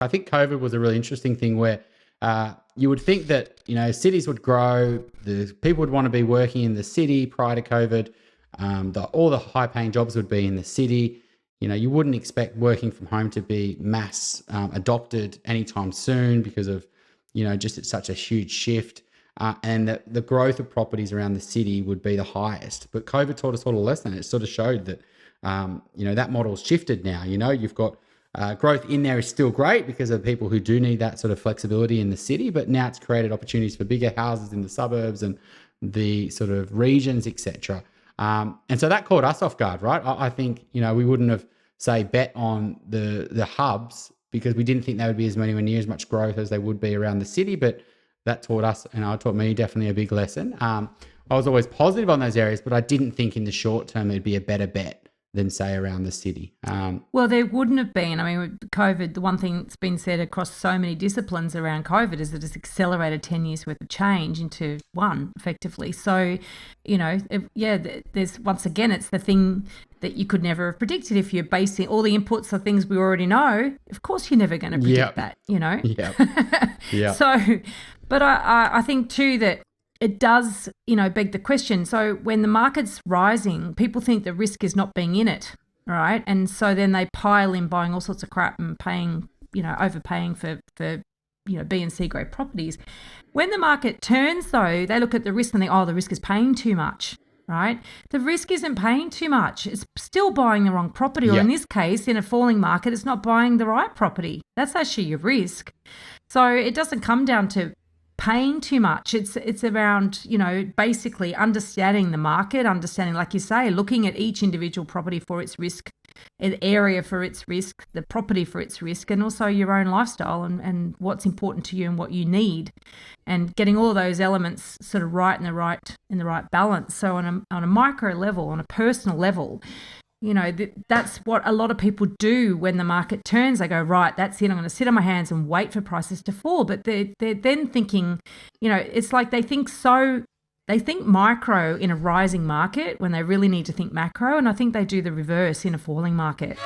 I think COVID was a really interesting thing where you would think that, cities would grow, the people would want to be working in the city prior to COVID. All the high paying jobs would be in the city. You wouldn't expect working from home to be mass adopted anytime soon because of, just it's such a huge shift. And the growth of properties around the city would be the highest. But COVID taught us all a lesson. It sort of showed that, that model's shifted now. You've got growth in there is still great because of people who do need that sort of flexibility in the city, but now it's created opportunities for bigger houses in the suburbs and the sort of regions, etc. And so that caught us off guard, right? I think, we wouldn't have, say, bet on the hubs because we didn't think there would be as many or near as much growth as they would be around the city, but that taught us, and it taught me definitely a big lesson. I was always positive on those areas, but I didn't think in the short term it'd be a better bet than, say, around the city. Well, there wouldn't have been. I mean, COVID, the one thing that's been said across so many disciplines around COVID is that it's accelerated 10 years worth of change into one, effectively. So, there's, once again, it's the thing that you could never have predicted. If you're basing all the inputs on things we already know, of course you're never going to predict that, Yeah. So, but I think too that it does, beg the question. So when the market's rising, people think the risk is not being in it, right? And so then they pile in buying all sorts of crap and paying, overpaying for B and C grade properties. When the market turns, though, they look at the risk and think, the risk is paying too much, right? The risk isn't paying too much. It's still buying the wrong property, or in this case, in a falling market, it's not buying the right property. That's actually your risk. So it doesn't come down to paying too much. It's around, basically understanding the market, understanding, like you say, looking at each individual property for its risk, an area for its risk, the property for its risk, and also your own lifestyle and what's important to you and what you need, and getting all of those elements sort of right in the right balance. So on a micro level, on a personal level, that's what a lot of people do when the market turns. They go, right, that's it. I'm going to sit on my hands and wait for prices to fall. But they're then thinking, it's like they think micro in a rising market when they really need to think macro. And I think they do the reverse in a falling market.